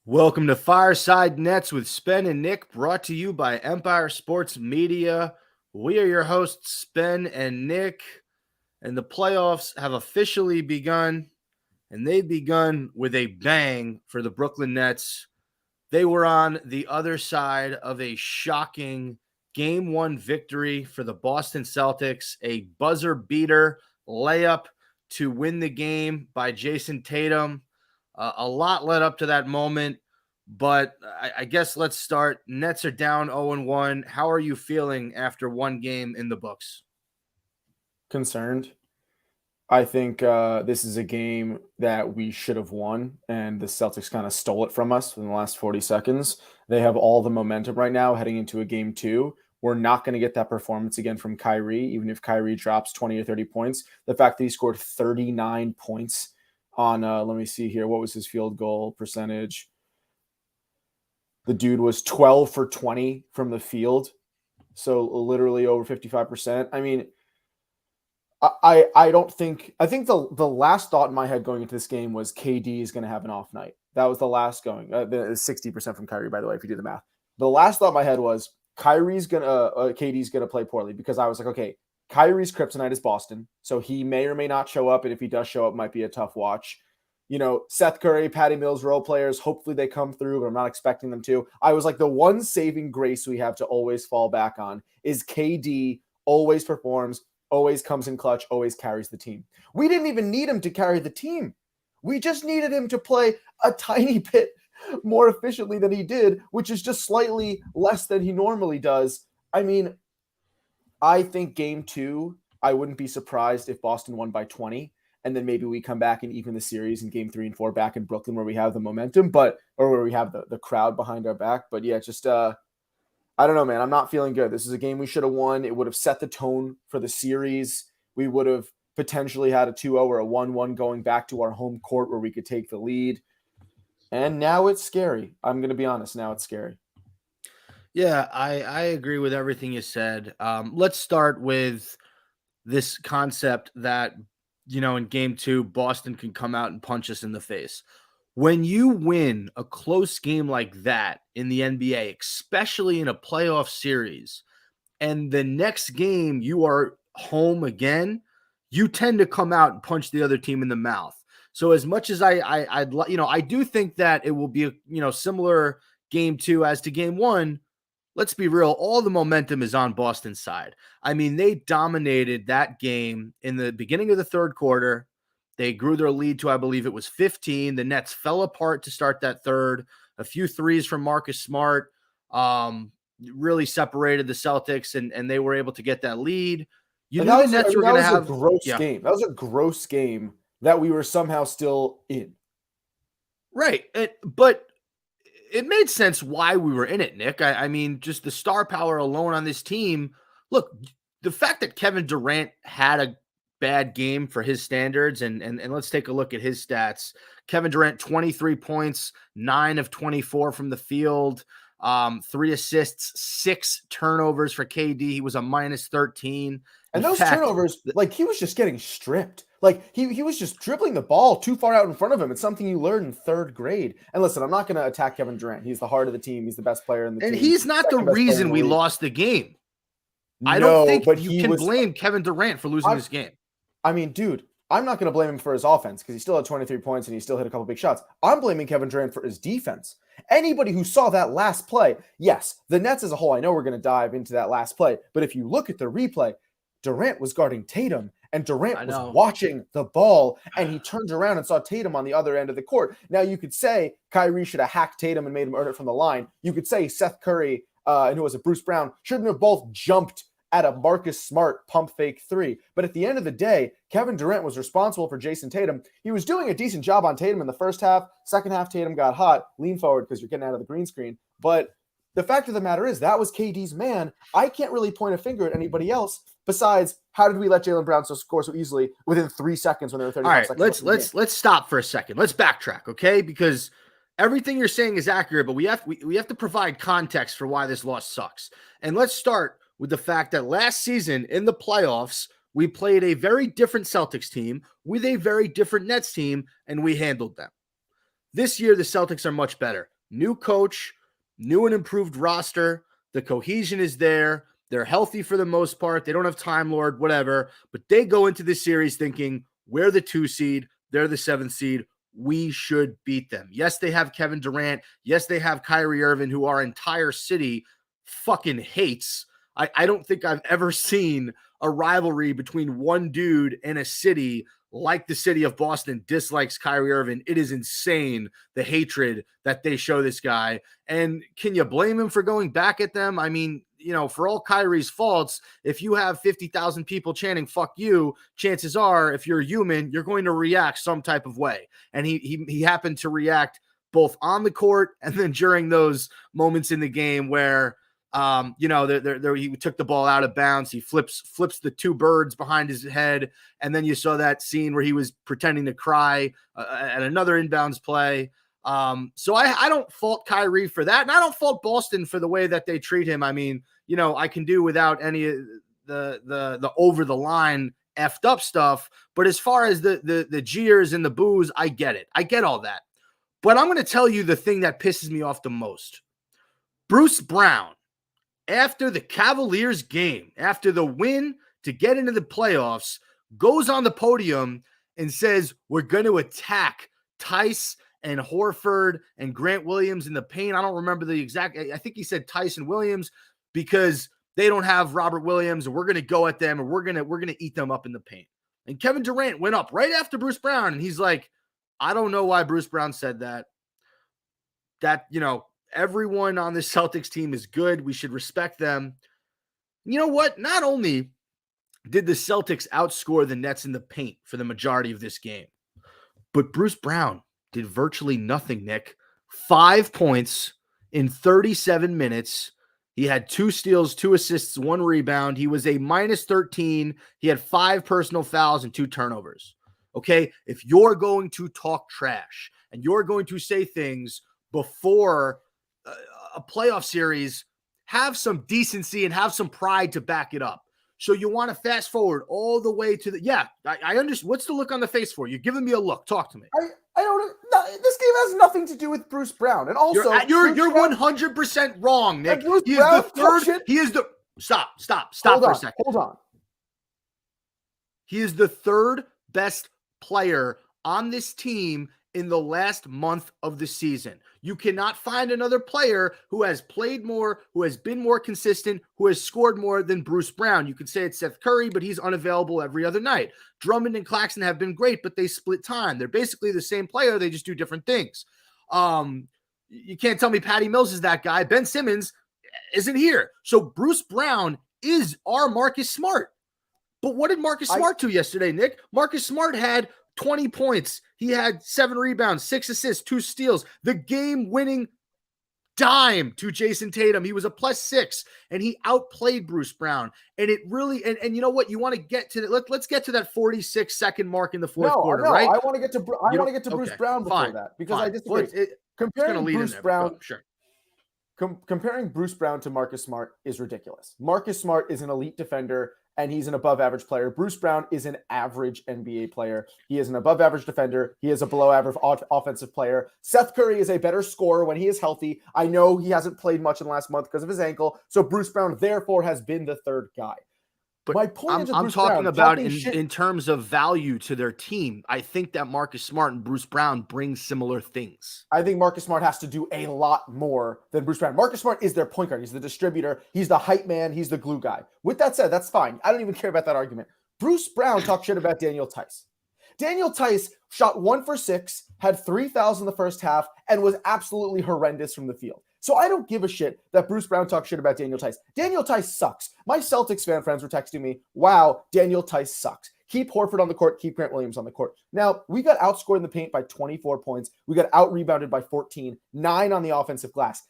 Welcome to Fireside Nets with Spen and Nick, brought to you by Empire Sports Media. We are your hosts, Spen and Nick, and the playoffs have officially begun, and they've begun with a bang for the Brooklyn Nets. They were on the other side of a shocking Game 1 victory for the Boston Celtics, a buzzer beater layup to win the game by Jason Tatum. A lot led up to that moment, but I guess let's start. Nets are down 0-1. How are you feeling after one game in the books? Concerned. I think this is a game that we should have won, and the Celtics kind of stole it from us in the last 40 seconds. They have all the momentum right now heading into a game 2. We're not going to get that performance again from Kyrie, even if Kyrie drops 20 or 30 points. The fact that he scored 39 points on, let me see here, what was his field goal percentage? The dude was 12 for 20 from the field, so literally over 55%. I mean, I don't think – I think the last thought in my head going into this game was KD is going to have an off night. That was the last going. 60% from Kyrie, by the way, if you do the math. The last thought in my head was KD's going to play poorly, because I was like, okay, Kyrie's kryptonite is Boston, so he may or may not show up, and if he does show up, it might be a tough watch. You know, Seth Curry, Patty Mills, role players, hopefully they come through, but I'm not expecting them to. I was like, the one saving grace we have to always fall back on is KD always performs, always comes in clutch, always carries the team. We didn't even need him to carry the team. We just needed him to play a tiny bit more efficiently than he did, which is just slightly less than he normally does. I mean, I think game 2, I wouldn't be surprised if Boston won by 20. And then maybe we come back and even the series in game 3 and 4 back in Brooklyn, where we have the momentum, or where we have the crowd behind our back. But yeah, just I don't know, man. I'm not feeling good. This is a game we should have won. It would have set the tone for the series. We would have potentially had a 2-0 or a 1-1 going back to our home court where we could take the lead. And now it's scary. I'm going to be honest. Now it's scary. Yeah, I agree with everything you said. Let's start with this concept that, you know, in game 2, Boston can come out and punch us in the face. When you win a close game like that in the NBA, especially in a playoff series, and the next game you are home again, you tend to come out and punch the other team in the mouth. So as much as I do think that it will be a, similar game 2 as to game 1. Let's be real, all the momentum is on Boston's side. I mean, they dominated that game in the beginning of the third quarter. They grew their lead to, I believe it was 15. The Nets fell apart to start that third. A few threes from Marcus Smart really separated the Celtics, and they were able to get that lead. You knew the Nets were going to have a gross game. That was a gross game that we were somehow still in. Right. But it made sense why we were in it, Nick. I mean, just the star power alone on this team. Look, the fact that Kevin Durant had a bad game for his standards, and let's take a look at his stats. Kevin Durant, 23 points, 9 of 24 from the field, 3 assists, 6 turnovers for KD. He was a minus 13. And those turnovers, like, he was just getting stripped. Like, he was just dribbling the ball too far out in front of him. It's something you learn in 3rd grade. And listen, I'm not going to attack Kevin Durant. He's the heart of the team. He's the best player in the team. And he's not the reason we lost the game. I don't think you can blame Kevin Durant for losing this game. I mean, dude, I'm not going to blame him for his offense, because he still had 23 points and he still hit a couple big shots. I'm blaming Kevin Durant for his defense. Anybody who saw that last play, yes, the Nets as a whole, I know we're going to dive into that last play, but if you look at the replay, Durant was guarding Tatum, and Durant was watching the ball, and he turned around and saw Tatum on the other end of the court. Now, you could say Kyrie should have hacked Tatum and made him earn it from the line. You could say Seth Curry and who was it, Bruce Brown, shouldn't have both jumped at a Marcus Smart pump fake 3. But at the end of the day, Kevin Durant was responsible for Jason Tatum. He was doing a decent job on Tatum in the first half. Second half, Tatum got hot. Lean forward because you're getting out of the green screen. But the fact of the matter is that was KD's man. I can't really point a finger at anybody else besides how did we let Jaylen Brown score so easily within 3 seconds when there were 35 seconds? All right, let's stop for a second. Let's backtrack, okay? Because everything you're saying is accurate, but we have to provide context for why this loss sucks. And let's start with the fact that last season in the playoffs, we played a very different Celtics team with a very different Nets team, and we handled them. This year, the Celtics are much better. new coach, new and improved roster. The cohesion is there. They're healthy for the most part. They don't have Time Lord, whatever. But they go into this series thinking, we're the 2 seed. They're the 7th seed. We should beat them. Yes, they have Kevin Durant. Yes, they have Kyrie Irving, who our entire city fucking hates. I don't think I've ever seen a rivalry between one dude and a city like the city of Boston dislikes Kyrie Irving. It is insane, the hatred that they show this guy. And can you blame him for going back at them? I mean, for all Kyrie's faults, if you have 50,000 people chanting "fuck you," chances are, if you're human, you're going to react some type of way. And he happened to react both on the court and then during those moments in the game where he took the ball out of bounds. He flips the 2 birds behind his head. And then you saw that scene where he was pretending to cry at another inbounds play. So I don't fault Kyrie for that. And I don't fault Boston for the way that they treat him. I mean, I can do without any of the over the line effed up stuff. But as far as the jeers and the boos, I get it. I get all that. But I'm going to tell you the thing that pisses me off the most. Bruce Brown, after the Cavaliers game, after the win to get into the playoffs, goes on the podium and says, we're going to attack Tice and Horford and Grant Williams in the paint. I don't remember the exact, I think he said Tice and Williams because they don't have Robert Williams and we're going to go at them and we're going to eat them up in the paint. And Kevin Durant went up right after Bruce Brown and he's like, I don't know why Bruce Brown said that. Everyone on this Celtics team is good. We should respect them. You know what? Not only did the Celtics outscore the Nets in the paint for the majority of this game, but Bruce Brown did virtually nothing, Nick. 5 points in 37 minutes. He had 2 steals, 2 assists, 1 rebound. He was a -13. He had 5 personal fouls and 2 turnovers. Okay? If you're going to talk trash and you're going to say things before a playoff series, have some decency and have some pride to back it up. So you want to fast forward all the way to I understand. What's the look on the face for? You're giving me a look. Talk to me. I don't. No, this game has nothing to do with Bruce Brown, and also you're 100% wrong, Nick. He is the third. He is the stop for a second. Hold on. He is the 3rd best player on this team in the last month of the season. You cannot find another player who has played more, who has been more consistent, who has scored more than Bruce Brown. You could say it's Seth Curry, but he's unavailable every other night. Drummond and Claxton have been great, but they split time. They're basically the same player. They just do different things. You can't tell me Patty Mills is that guy. Ben Simmons isn't here. So Bruce Brown is our Marcus Smart. But what did Marcus Smart do yesterday, Nick? Marcus Smart had 20 points. He had 7 rebounds, 6 assists, 2 steals. The game-winning dime to Jason Tatum. He was a +6, and he outplayed Bruce Brown. And it really, and you know what? You want to get to let's get to that 46-second mark in the fourth quarter, right? I want to get to Bruce Brown before that because I disagree. Comparing Bruce Brown, sure. Comparing Bruce Brown to Marcus Smart is ridiculous. Marcus Smart is an elite defender and he's an above average player. Bruce Brown is an average NBA player. He is an above average defender. He is a below average offensive player. Seth Curry is a better scorer when he is healthy. I know he hasn't played much in the last month because of his ankle. So Bruce Brown therefore has been the 3rd guy. But my point I'm talking about in terms of value to their team. I think that Marcus Smart and Bruce Brown bring similar things. I think Marcus Smart has to do a lot more than Bruce Brown. Marcus Smart is their point guard. He's the distributor. He's the hype man. He's the glue guy. With that said, that's fine. I don't even care about that argument. Bruce Brown talked shit about Daniel Tice. Daniel Tice shot 1 for 6, had 3 fouls in the first half, and was absolutely horrendous from the field. So I don't give a shit that Bruce Brown talks shit about Daniel Tice. Daniel Tice sucks. My Celtics fan friends were texting me, wow, Daniel Tice sucks. Keep Horford on the court, keep Grant Williams on the court. Now, we got outscored in the paint by 24 points. We got out-rebounded by 14, 9 on the offensive glass.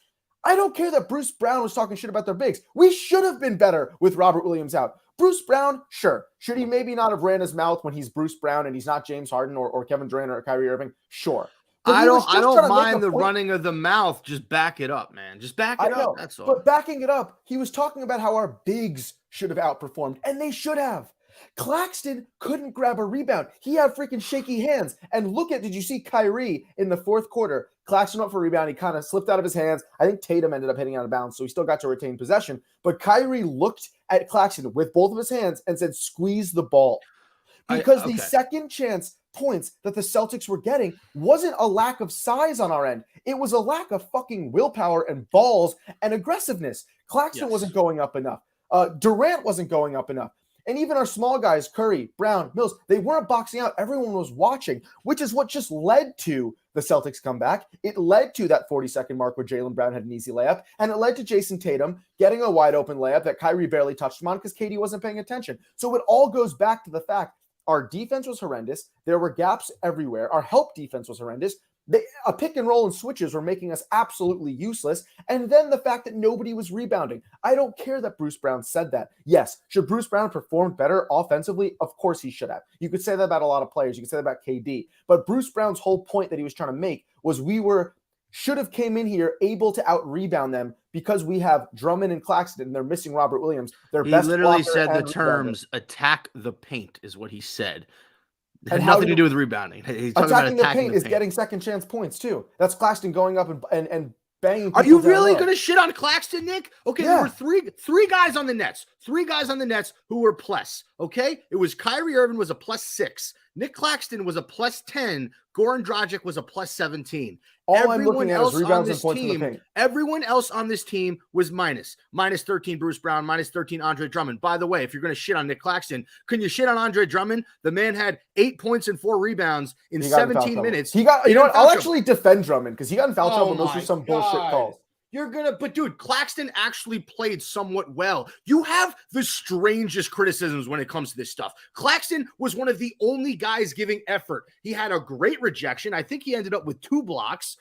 I don't care that Bruce Brown was talking shit about their bigs. We should have been better with Robert Williams out. Bruce Brown, sure. Should he maybe not have ran his mouth when he's Bruce Brown and he's not James Harden or Kevin Durant or Kyrie Irving? Sure. I don't mind the running of the mouth. Just back it up, man. Just back it up. That's all. But backing it up, he was talking about how our bigs should have outperformed, and they should have. Claxton couldn't grab a rebound. He had freaking shaky hands. And did you see Kyrie in the fourth quarter? Claxton went for a rebound. He kind of slipped out of his hands. I think Tatum ended up hitting out of bounds, so he still got to retain possession. But Kyrie looked at Claxton with both of his hands and said, squeeze the ball. Because the second chance points that the Celtics were getting wasn't a lack of size on our end. It was a lack of fucking willpower and balls and aggressiveness. Claxton wasn't going up enough. Durant wasn't going up enough. And even our small guys, Curry, Brown, Mills, they weren't boxing out. Everyone was watching, which is what just led to the Celtics comeback. It led to that 40-second mark where Jaylen Brown had an easy layup, and it led to Jason Tatum getting a wide open layup that Kyrie barely touched him on because KD wasn't paying attention. So it all goes back to the fact our defense was horrendous. There were gaps everywhere. Our help defense was horrendous. A pick and roll and switches were making us absolutely useless. And then the fact that nobody was rebounding. I don't care that Bruce Brown said that. Yes, should Bruce Brown perform better offensively? Of course he should have. You could say that about a lot of players. You could say that about KD. But Bruce Brown's whole point that he was trying to make was should have came in here able to out-rebound them because we have Drummond and Claxton and they're missing Robert Williams. He literally said the terms attack the paint is what he said. It had nothing to do with rebounding. He's talking about attacking the paint is getting second chance points too. That's Claxton going up and banging. Are you really going to shit on Claxton, Nick? Okay, there were three guys on the Nets. 3 guys on the Nets who were plus. Okay, it was Kyrie Irving was a +6. Nick Claxton was a +10. Goran Dragic was a +17. Everyone else on this team, everyone else on this team was -13 Bruce Brown, -13 Andre Drummond. By the way, if you're going to shit on Nick Claxton, can you shit on Andre Drummond? The man had 8 points and 4 rebounds in 17 minutes. I'll actually defend Drummond because he got in foul trouble and those were some bullshit calls. But dude, Claxton actually played somewhat well. You have the strangest criticisms when it comes to this stuff. Claxton was one of the only guys giving effort. He had a great rejection. I think he ended up with 2 blocks.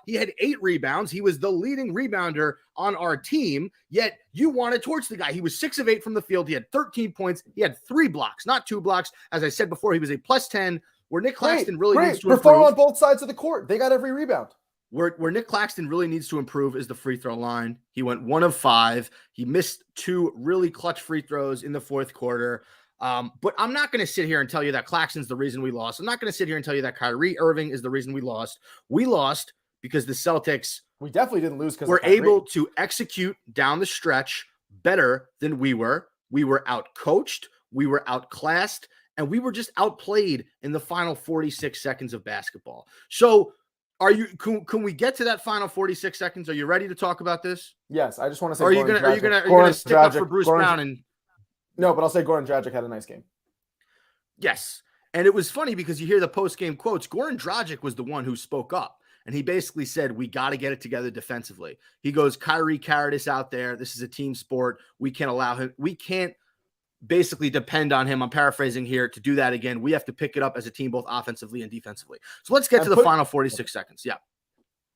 He had 8 rebounds. He was the leading rebounder on our team, yet you want to torch the guy. He was 6 of 8 from the field. He had 13 points. He had 3 blocks, not 2 blocks. As I said before, he was a +10, where Nick Claxton really needs to perform on both sides of the court. They got every rebound. Where Nick Claxton really needs to improve is the free throw line. He went 1 of 5. He missed 2 really clutch free throws in the fourth quarter. But I'm not going to sit here and tell you that Claxton's the reason we lost. I'm not going to sit here and tell you that Kyrie Irving is the reason we lost. We lost because the Celtics we definitely didn't lose because were able to execute down the stretch better than we were. We were outcoached, we were outclassed, and we were just outplayed in the final 46 seconds of basketball. So can we get to that final 46 seconds? Are you ready to talk about this? Yes, I just want to say. Or are you gonna stick up for Bruce Brown and? No, but I'll say Goran Dragic had a nice game. Yes, and it was funny because you hear the post-game quotes. Goran Dragic was the one who spoke up, and he basically said, "We got to get it together defensively." He goes, "Kyrie carried us out there. This is a team sport. We can't allow him. We can't." Basically depend on him. I'm paraphrasing here to do that again. We have to pick it up as a team, both offensively and defensively. So let's get to the final 46 seconds. Yeah.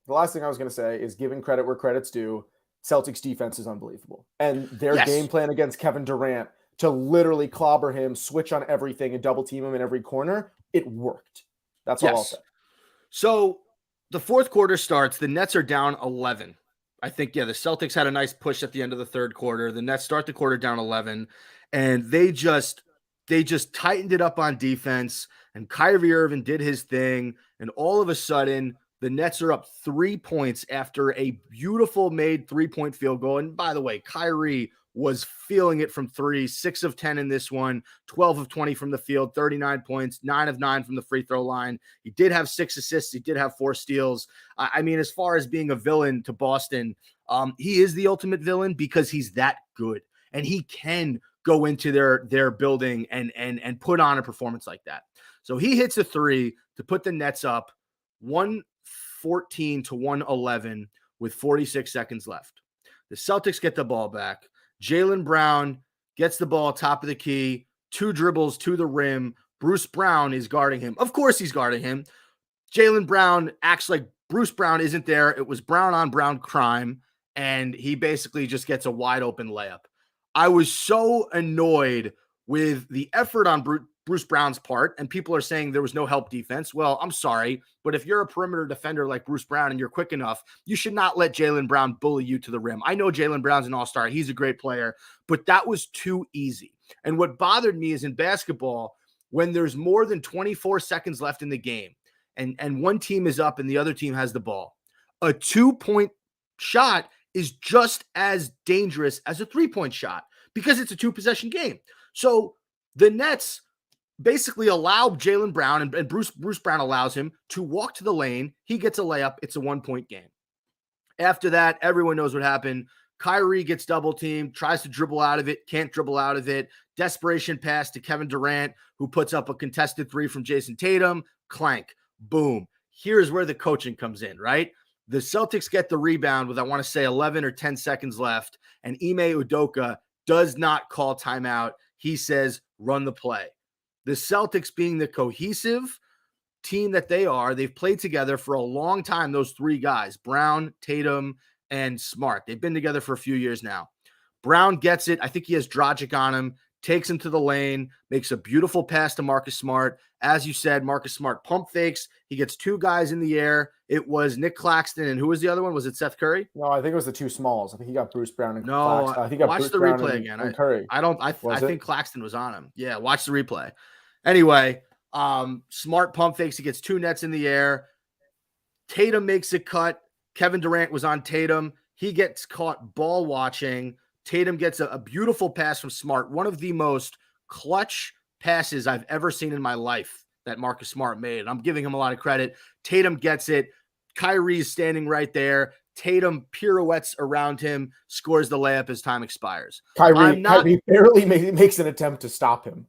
The last thing I was going to say is giving credit where credit's due. Celtics defense is unbelievable. And their game plan against Kevin Durant to literally clobber him, switch on everything and double team him in every corner. It worked. That's all I'll say. So the fourth quarter starts. The Nets are down 11. I think, the Celtics had a nice push at the end of the third quarter. The Nets start the quarter down 11. And they just tightened it up on defense, and Kyrie Irving did his thing. And all of a sudden, the Nets are up 3 points after a beautiful made 3-point field goal. And by the way, Kyrie was feeling it from 3, 6 of 10 in this one, 12 of 20 from the field, 39 points, 9 of 9 from the free throw line. He did have 6 assists. He did have 4 steals. I mean, as far as being a villain to Boston, he is the ultimate villain because he's that good, and he can go into their building and put on a performance like that. So he hits a 3 to put the Nets up 114 to 111 with 46 seconds left. The Celtics get the ball back. Jaylen Brown gets the ball top of the key, 2 dribbles to the rim. Bruce Brown is guarding him. Of course he's guarding him. Jaylen Brown acts like Bruce Brown isn't there. It was Brown on Brown crime, and he basically just gets a wide open layup. I was so annoyed with the effort on Bruce Brown's part, and people are saying there was no help defense. Well, I'm sorry, but if you're a perimeter defender like Bruce Brown and you're quick enough, you should not let Jaylen Brown bully you to the rim. I know Jaylen Brown's an all-star. He's a great player, but that was too easy. And what bothered me is in basketball, when there's more than 24 seconds left in the game and one team is up and the other team has the ball, a 2-point shot is just as dangerous as a 3-point shot because it's a 2-possession game. So the Nets basically allow Jaylen Brown, and Bruce Brown allows him to walk to the lane. He gets a layup. It's a 1-point game. After that, everyone knows what happened. Kyrie gets double teamed, tries to dribble out of it, can't dribble out of it. Desperation pass to Kevin Durant, who puts up a contested 3 from Jason Tatum. Clank. Boom. Here's where the coaching comes in, right? The Celtics get the rebound with, I want to say, 11 or 10 seconds left, and Ime Udoka does not call timeout. He says, run the play. The Celtics, being the cohesive team that they are, they've played together for a long time, those 3 guys, Brown, Tatum, and Smart. They've been together for a few years now. Brown gets it. I think he has Dragic on him, takes him to the lane, makes a beautiful pass to Marcus Smart. As you said, Marcus Smart pump fakes. He gets 2 guys in the air. It was Nick Claxton, and who was the other one? Was it Seth Curry? No, I think it was the 2 smalls. I think he got Bruce Brown and no, Claxton. I think he got watch Bruce the Brown replay and, again. And Curry. I think Claxton was on him. Yeah, watch the replay. Anyway, Smart pump fakes. He gets 2 nets in the air. Tatum makes a cut. Kevin Durant was on Tatum. He gets caught ball watching. Tatum gets a beautiful pass from Smart. One of the most clutch passes I've ever seen in my life that Marcus Smart made. I'm giving him a lot of credit. Tatum gets it. Kyrie's standing right there. Tatum pirouettes around him, scores the layup as time expires. Kyrie barely makes an attempt to stop him.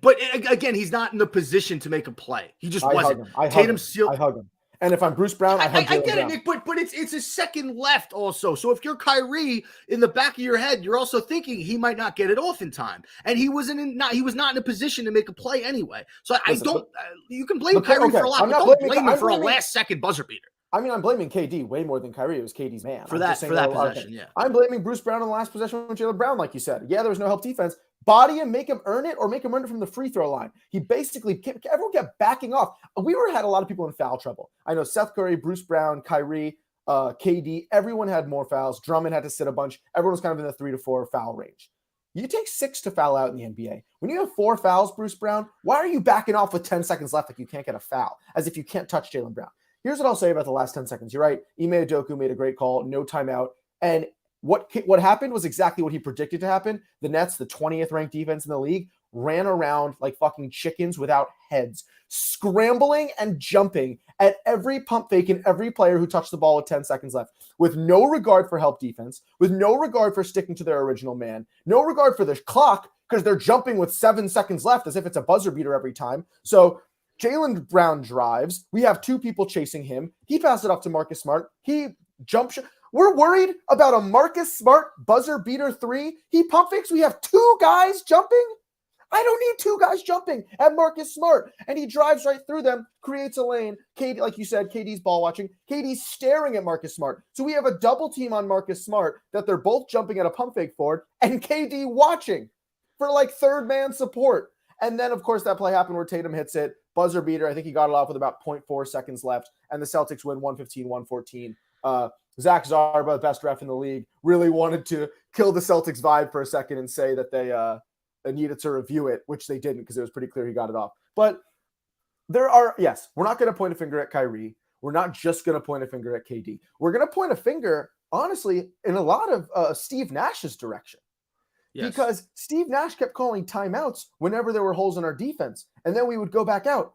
But again, he's not in the position to make a play. He just wasn't. I hug him. And if I'm Bruce Brown, I get it, Nick, but it's a second left also. So if you're Kyrie, in the back of your head, you're also thinking he might not get it off in time, and he was not in a position to make a play anyway. So you can blame Kyrie for a lot, but don't blame him for a last second buzzer beater. I mean, I'm blaming KD way more than Kyrie. It was KD's man. For that possession, yeah. I'm blaming Bruce Brown on the last possession with Jaylen Brown, like you said. Yeah, there was no help defense. Body him, make him earn it, or make him earn it from the free throw line. He basically, everyone kept backing off. We had a lot of people in foul trouble. I know Seth Curry, Bruce Brown, Kyrie, KD, everyone had more fouls. Drummond had to sit a bunch. Everyone was kind of in the 3 to 4 foul range. You take 6 to foul out in the NBA. When you have 4 fouls, Bruce Brown, why are you backing off with 10 seconds left like you can't get a foul, as if you can't touch Jaylen Brown? Here's what I'll say about the last 10 seconds. You're right. Ime Udoka made a great call, no timeout. And what happened was exactly what he predicted to happen. The Nets, the 20th ranked defense in the league, ran around like fucking chickens without heads, scrambling and jumping at every pump fake and every player who touched the ball with 10 seconds left, with no regard for help defense, with no regard for sticking to their original man, no regard for the clock because they're jumping with 7 seconds left as if it's a buzzer beater every time. So Jaylen Brown drives. We have 2 people chasing him. He passes it off to Marcus Smart. He jumps. We're worried about a Marcus Smart buzzer beater 3. He pump fakes. We have 2 guys jumping. I don't need 2 guys jumping at Marcus Smart. And he drives right through them, creates a lane. KD, like you said, KD's ball watching. KD's staring at Marcus Smart. So we have a double team on Marcus Smart that they're both jumping at a pump fake forward and KD watching for like third man support. And then, of course, that play happened where Tatum hits it. Buzzer beater. I think he got it off with about 0.4 seconds left. And the Celtics win 115-114. Zach Zarba, best ref in the league, really wanted to kill the Celtics vibe for a second and say that they needed to review it, which they didn't because it was pretty clear he got it off. But we're not going to point a finger at Kyrie. We're not just going to point a finger at KD. We're going to point a finger, honestly, in a lot of Steve Nash's direction. Yes. Because Steve Nash kept calling timeouts whenever there were holes in our defense. And then we would go back out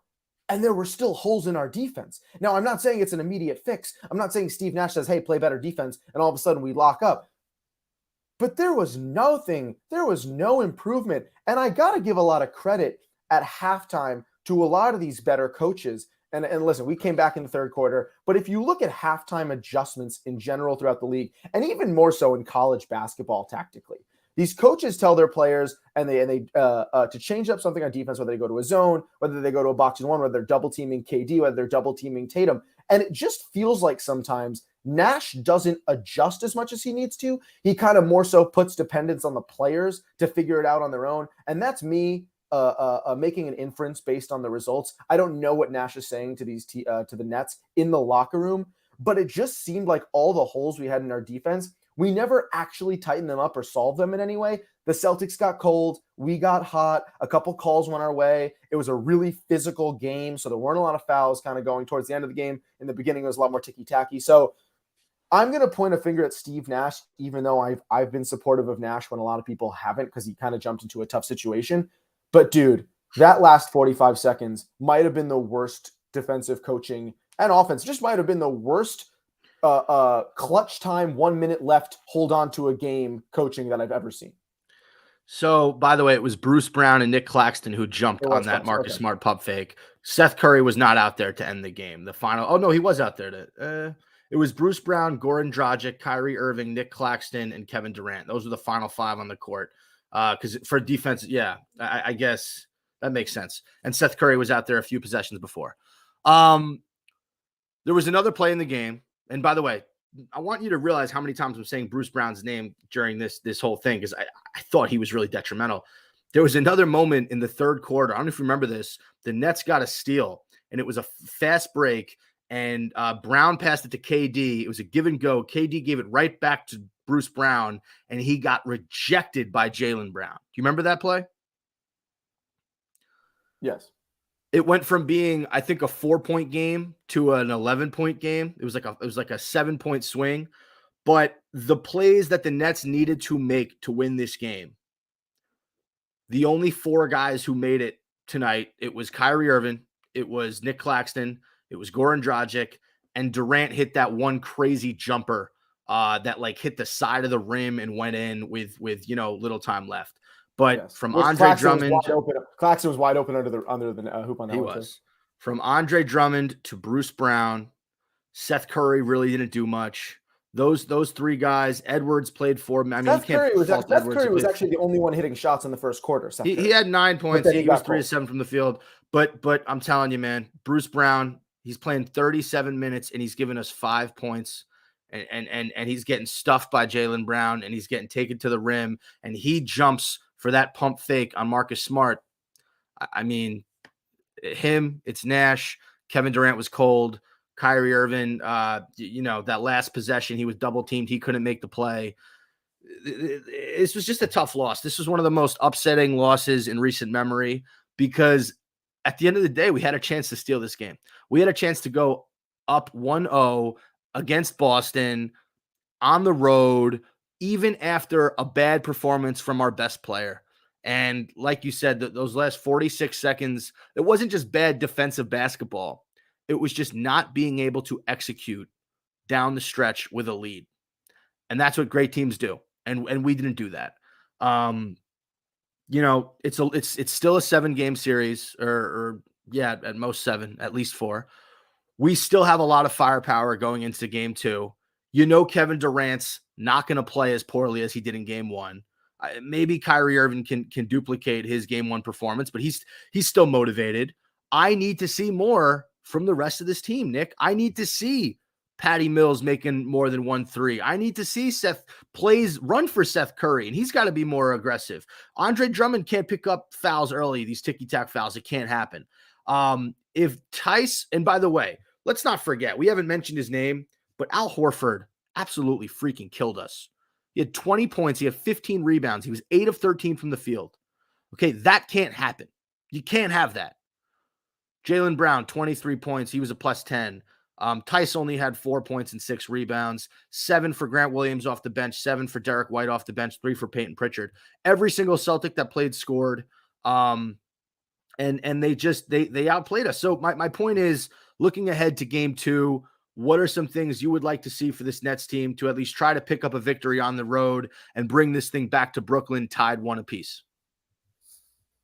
and there were still holes in our defense. Now, I'm not saying it's an immediate fix. I'm not saying Steve Nash says, hey, play better defense, and all of a sudden we lock up. But there was no improvement. And I got to give a lot of credit at halftime to a lot of these better coaches. And listen, we came back in the third quarter, but if you look at halftime adjustments in general throughout the league, and even more so in college basketball tactically, these coaches tell their players and they to change up something on defense, whether they go to a zone, whether they go to a box and one, whether they're double teaming KD, whether they're double teaming Tatum. And it just feels like sometimes Nash doesn't adjust as much as he needs to. He kind of more so puts dependence on the players to figure it out on their own. And that's me making an inference based on the results. I don't know what Nash is saying to to the Nets in the locker room, but it just seemed like all the holes we had in our defense, we never actually tightened them up or solved them in any way. The Celtics got cold. We got hot. A couple calls went our way. It was a really physical game, so there weren't a lot of fouls kind of going towards the end of the game. In the beginning, it was a lot more ticky-tacky. So I'm going to point a finger at Steve Nash, even though I've been supportive of Nash when a lot of people haven't, because he kind of jumped into a tough situation. But, dude, that last 45 seconds might have been the worst defensive coaching and offense. Just might have been the worst clutch time, 1 minute left, hold on to a game coaching that I've ever seen. So, by the way, it was Bruce Brown and Nick Claxton who jumped on that Marcus Smart pump fake. Seth Curry was not out there to end the game. The final, oh no, he was out there to. It was Bruce Brown, Goran Dragic, Kyrie Irving, Nick Claxton, and Kevin Durant. Those were the final five on the court. Because for defense, yeah, I guess that makes sense. And Seth Curry was out there a few possessions before. There was another play in the game, and by the way, I want you to realize how many times I'm saying Bruce Brown's name during this whole thing, because I thought he was really detrimental. There was another moment in the third quarter. I don't know if you remember this. The Nets got a steal, and it was a fast break, and Brown passed it to KD. It was a give and go. KD gave it right back to Bruce Brown, and he got rejected by Jaylen Brown. Do you remember that play? Yes. It went from being, I think, a 4-point game to an 11-point game. It was like a 7-point swing. But the plays that the Nets needed to make to win this game, the only four guys who made it tonight, it was Kyrie Irving, it was Nick Claxton, it was Goran Dragic, and Durant hit that one crazy jumper that like hit the side of the rim and went in with little time left. But yes. From Andre Drummond, Claxton was wide open under the hoop on that. He was. From Andre Drummond to Bruce Brown, Seth Curry really didn't do much. Those three guys, Edwards played for him. I mean, Seth Curry was actually the only one hitting shots in the first quarter. He had 9 points. He was 3 of 7 from the field. But I'm telling you, man, Bruce Brown, he's playing 37 minutes and he's given us 5 points. And he's getting stuffed by Jaylen Brown, and he's getting taken to the rim, and he jumps for that pump fake on Marcus Smart. I mean, it's Nash. Kevin Durant was cold. Kyrie Irving, that last possession, he was double teamed. He couldn't make the play. This was just a tough loss. This was one of the most upsetting losses in recent memory, because at the end of the day, we had a chance to steal this game. We had a chance to go up 1-0 against Boston on the road, even after a bad performance from our best player. And like you said, those last 46 seconds, it wasn't just bad defensive basketball. It was just not being able to execute down the stretch with a lead. And that's what great teams do. And we didn't do that. It's still a 7-game series, or at most 7, at least 4. We still have a lot of firepower going into game 2. Kevin Durant's not going to play as poorly as he did in game 1. Maybe Kyrie Irving can duplicate his game 1 performance, but he's still motivated. I need to see more from the rest of this team, Nick. I need to see Patty Mills making more than 1 3. I need to see Seth run for Seth Curry, and he's got to be more aggressive. Andre Drummond can't pick up fouls early, these ticky-tack fouls. It can't happen. If Tice, and by the way, let's not forget, we haven't mentioned his name, but Al Horford absolutely freaking killed us. He had 20 points. He had 15 rebounds. He was 8 of 13 from the field. Okay, that can't happen. You can't have that. Jaylen Brown, 23 points. He was a plus 10. Tice only had 4 points and 6 rebounds, 7 for Grant Williams off the bench, 7 for Derek White off the bench, 3 for Peyton Pritchard. Every single Celtic that played scored. And they outplayed us. So my point is, looking ahead to game 2, what are some things you would like to see for this Nets team to at least try to pick up a victory on the road and bring this thing back to Brooklyn tied 1 apiece?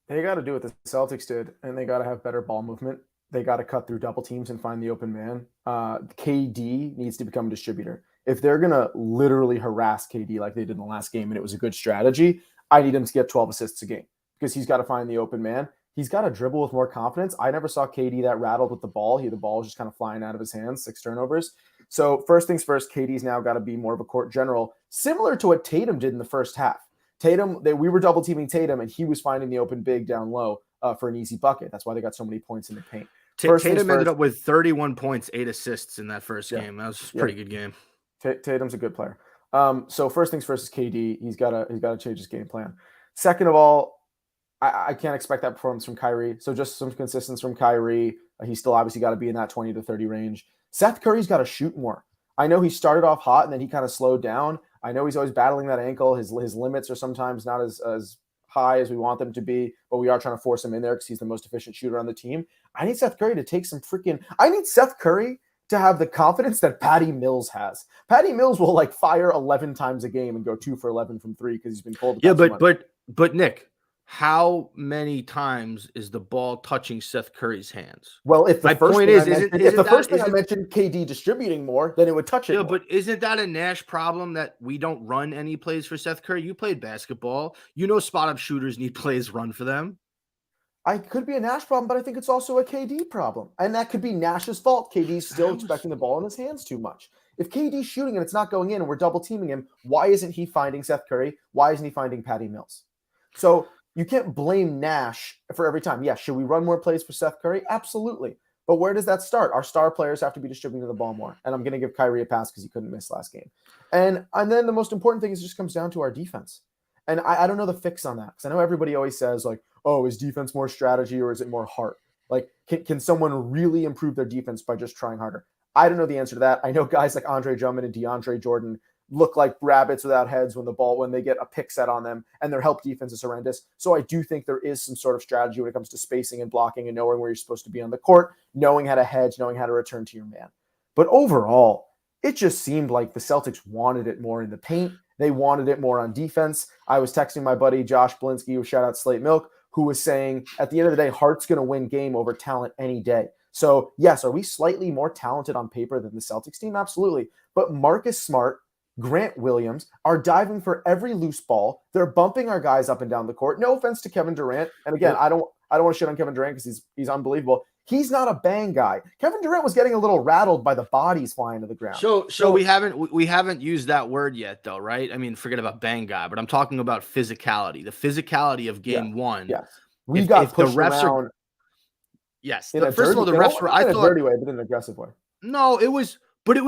They got to do what the Celtics did, and they got to have better ball movement. They got to cut through double teams and find the open man. KD needs to become a distributor. If they're going to literally harass KD like they did in the last game, and it was a good strategy, I need him to get 12 assists a game, because he's got to find the open man. He's got to dribble with more confidence. I never saw KD that rattled with the ball. The ball was just kind of flying out of his hands, 6 turnovers. So first things first, KD's now got to be more of a court general, similar to what Tatum did in the first half. Tatum, we were double teaming Tatum, and he was finding the open big down low for an easy bucket. That's why they got so many points in the paint. Tatum ended up with 31 points, 8 assists in that first game. That was a pretty good game. Tatum's a good player. So first things first is KD. He's got to change his game plan. Second of all, I can't expect that performance from Kyrie. So just some consistency from Kyrie. He's still obviously got to be in that 20 to 30 range. Seth Curry's got to shoot more. I know he started off hot and then he kind of slowed down. I know he's always battling that ankle. His limits are sometimes not as high as we want them to be, but we are trying to force him in there because he's the most efficient shooter on the team. I need Seth Curry to take some I need Seth Curry to have the confidence that Patty Mills has. Patty Mills will like fire 11 times a game and go 2 for 11 from 3 because he's been pulled. Yeah, but Nick, how many times is the ball touching Seth Curry's hands? Well, if the first thing I mentioned KD distributing more, then it would touch it. Yeah, more. But isn't that a Nash problem that we don't run any plays for Seth Curry? You played basketball. You know spot up shooters need plays run for them. I could be a Nash problem, but I think it's also a KD problem. And that could be Nash's fault. KD's still expecting the ball in his hands too much. If KD's shooting and it's not going in and we're double teaming him, why isn't he finding Seth Curry? Why isn't he finding Patty Mills? So you can't blame Nash for every time. Yeah, should we run more plays for Seth Curry? Absolutely. But where does that start? Our star players have to be distributing the ball more. And I'm going to give Kyrie a pass because he couldn't miss last game. And then the most important thing is it just comes down to our defense. And I don't know the fix on that because I know everybody always says like, oh, is defense more strategy or is it more heart? Like, can someone really improve their defense by just trying harder? I don't know the answer to that. I know guys like Andre Drummond and DeAndre Jordan look like rabbits without heads when they get a pick set on them, and their help defense is horrendous. So I do think there is some sort of strategy when it comes to spacing and blocking and knowing where you're supposed to be on the court, knowing how to hedge, knowing how to return to your man. But overall, it just seemed like the Celtics wanted it more in the paint. They wanted it more on defense. I was texting my buddy Josh Blinsky, who shout out Slate Milk, who was saying at the end of the day, heart's going to win game over talent any day. So yes, are we slightly more talented on paper than the Celtics team? Absolutely. But Marcus Smart, Grant Williams are diving for every loose ball. They're bumping our guys up and down the court. No offense to Kevin Durant. And again, I don't want to shit on Kevin Durant because he's unbelievable. He's not a bang guy. Kevin Durant was getting a little rattled by the bodies flying to the ground. So we haven't used that word yet though, right? I mean, forget about bang guy, but I'm talking about physicality. The physicality of game one. Yes. We got pushed the refs around. Yes. First of all, the refs were, I thought, in a dirty way, but in an aggressive way. No, it was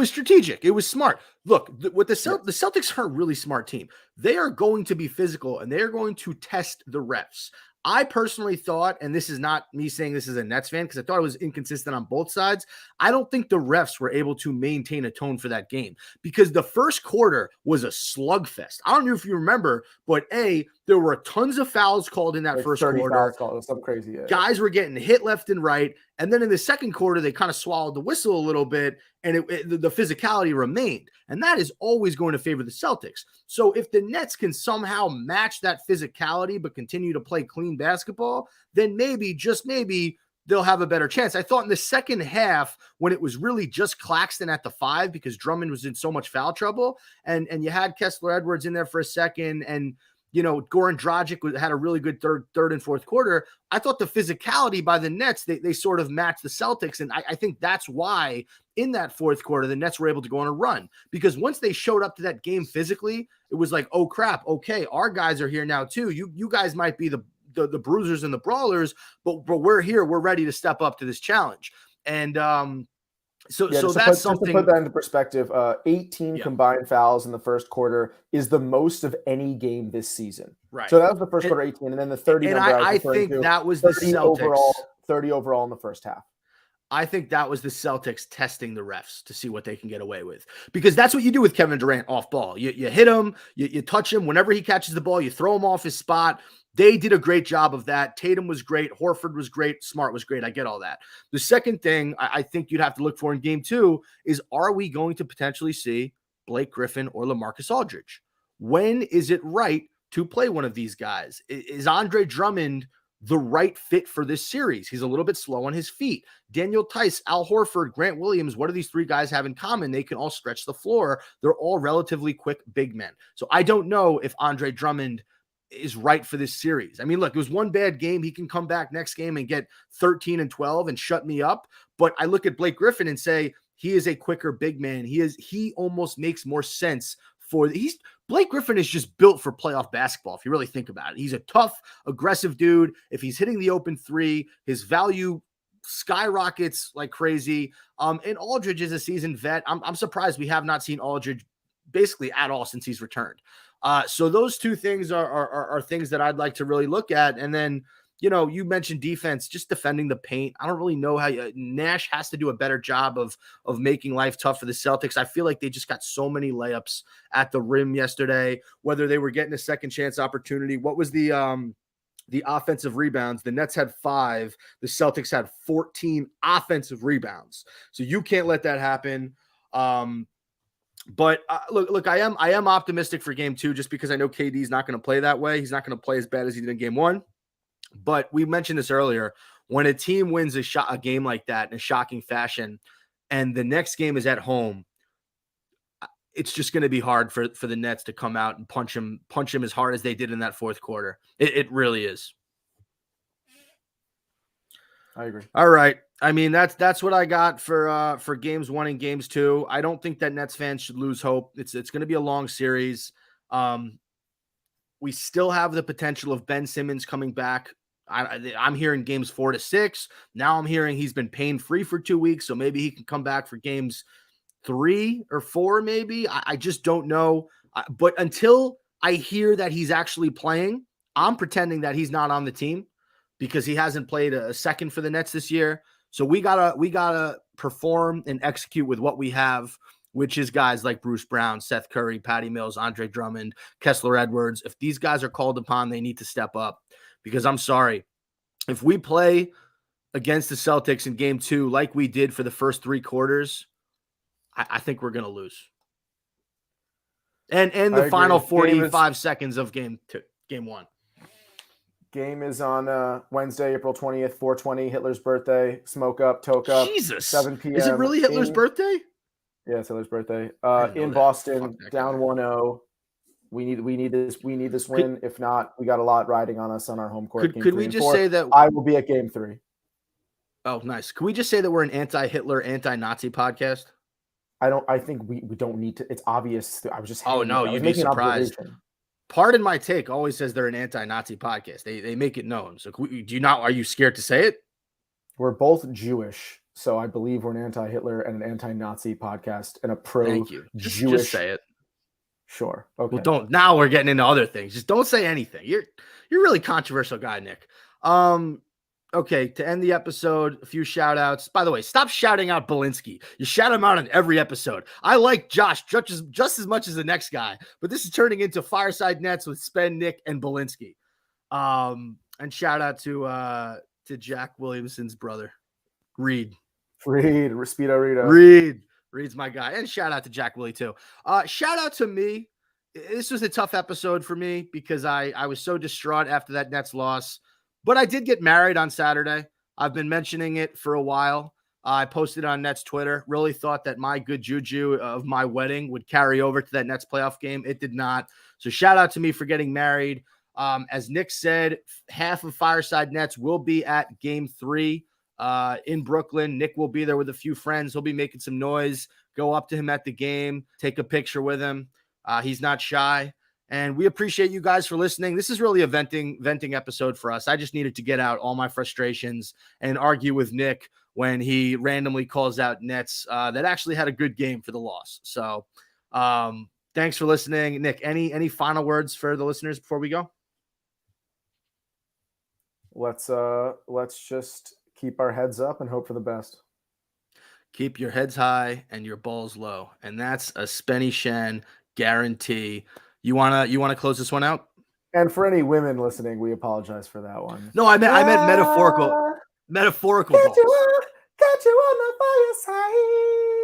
strategic. It was smart. Look, with the Celtics are a really smart team. They are going to be physical and they are going to test the refs. I personally thought, and this is not me saying this as a Nets fan, because I thought it was inconsistent on both sides. I don't think the refs were able to maintain a tone for that game because the first quarter was a slugfest. I don't know if you remember, but there were tons of fouls called in that like first quarter. Fouls called. It was something crazy. Yeah. Guys were getting hit left and right. And then in the second quarter, they kind of swallowed the whistle a little bit, and the physicality remained. And that is always going to favor the Celtics. So if the Nets can somehow match that physicality but continue to play clean basketball, then maybe, just maybe, they'll have a better chance. I thought in the second half, when it was really just Claxton at the 5 because Drummond was in so much foul trouble, and you had Kessler Edwards in there for a second, and Goran Dragic had a really good third and fourth quarter. I thought the physicality by the Nets, they sort of matched the Celtics. And I think that's why in that fourth quarter, the Nets were able to go on a run, because once they showed up to that game physically, it was like, oh crap. Okay. Our guys are here now too. You guys might be the bruisers and the brawlers, but we're here. We're ready to step up to this challenge. And, So that's something. Just to put that into perspective, 18 combined fouls in the first quarter is the most of any game this season. Right. So that was the first quarter, 18, and then the 30 and number. I think that was the Celtics. 30 overall in the first half. I think that was the Celtics testing the refs to see what they can get away with, because that's what you do with Kevin Durant off ball. You hit him, you touch him. Whenever he catches the ball, you throw him off his spot. They did a great job of that. Tatum was great. Horford was great. Smart was great. I get all that. The second thing I think you'd have to look for in game 2 is, are we going to potentially see Blake Griffin or LaMarcus Aldridge? When is it right to play one of these guys? Is Andre Drummond the right fit for this series? He's a little bit slow on his feet. Daniel Tice, Al Horford, Grant Williams, what do these 3 guys have in common? They can all stretch the floor. They're all relatively quick big men. So I don't know if Andre Drummond is right for this series. I mean, look, it was one bad game. He can come back next game and get 13 and 12 and shut me up. But I look at Blake Griffin and say, he is a quicker big man. He almost makes more sense Blake Griffin is just built for playoff basketball. If you really think about it, he's a tough, aggressive dude. If he's hitting the open three, his value skyrockets like crazy. And Aldridge is a seasoned vet. I'm surprised we have not seen Aldridge basically at all since he's returned. So those two things are things that I'd like to really look at. And then, you mentioned defense, just defending the paint. I don't really know how Nash has to do a better job of making life tough for the Celtics. I feel like they just got so many layups at the rim yesterday, whether they were getting a second chance opportunity. What was the offensive rebounds? The Nets had 5. The Celtics had 14 offensive rebounds. So you can't let that happen. But look, I am optimistic for game 2 just because I know KD's not going to play that way. He's not going to play as bad as he did in game 1. But we mentioned this earlier. When a team wins a game like that in a shocking fashion, and the next game is at home, it's just going to be hard for the Nets to come out and punch him as hard as they did in that fourth quarter. It really is. I agree. All right. I mean, that's what I got for games 1 and games 2. I don't think that Nets fans should lose hope. It's going to be a long series. We still have the potential of Ben Simmons coming back. I'm hearing games 4 to 6. Now I'm hearing he's been pain-free for 2 weeks, so maybe he can come back for games 3 or 4, maybe. I just don't know. But until I hear that he's actually playing, I'm pretending that he's not on the team because he hasn't played a second for the Nets this year. So we gotta perform and execute with what we have, which is guys like Bruce Brown, Seth Curry, Patty Mills, Andre Drummond, Kessler Edwards. If these guys are called upon, they need to step up. Because I'm sorry, if we play against the Celtics in game 2 like we did for the first 3 quarters, I think we're going to lose. And the final 45 seconds of game 1. Game is on Wednesday, April 20th, 420, Hitler's birthday. Smoke up, toke up. Jesus. 7 p.m. Is it really Hitler's birthday? Yeah, it's Hitler's birthday. In Boston, down 1-0. We need this win. If not, we got a lot riding on us on our home court. Could we just say that I will be at game 3? Oh, nice. Can we just say that we're an anti-Hitler, anti-Nazi podcast? I think we don't need to. It's obvious. I was just. Oh no, you'd be surprised. Pardon my take. Always says they're an anti-Nazi podcast. They make it known. So are you scared to say it? We're both Jewish, so I believe we're an anti-Hitler and an anti-Nazi podcast and a pro-Jewish. Just say it. Sure. Okay. Well, don't. Now we're getting into other things. Just don't say anything. You're a really controversial guy, Nick. Okay, to end the episode, a few shout outs. By the way, stop shouting out Belinsky. You shout him out on every episode. I like Josh just as much as the next guy, but this is turning into Fireside Nets with Spen, Nick, and Belinsky. And shout out to Jack Williamson's brother, Reed. Speedo Rito. Reed's my guy. And shout out to Jack Willie too. Shout out to me. This was a tough episode for me because I was so distraught after that Nets loss. But I did get married on Saturday. I've been mentioning it for a while. I posted on Nets Twitter. Really thought that my good juju of my wedding would carry over to that Nets playoff game. It did not. So shout out to me for getting married. As Nick said, half of Fireside Nets will be at game 3 in Brooklyn. Nick will be there with a few friends. He'll be making some noise. Go up to him at the game. Take a picture with him. He's not shy. And we appreciate you guys for listening. This is really a venting episode for us. I just needed to get out all my frustrations and argue with Nick when he randomly calls out Nets that actually had a good game for the loss. So thanks for listening. Nick, any final words for the listeners before we go? Let's just keep our heads up and hope for the best. Keep your heads high and your balls low. And that's a Spenny Shen guarantee. You wanna close this one out? And for any women listening, we apologize for that one. No, I meant metaphorical. Got you on the fire side.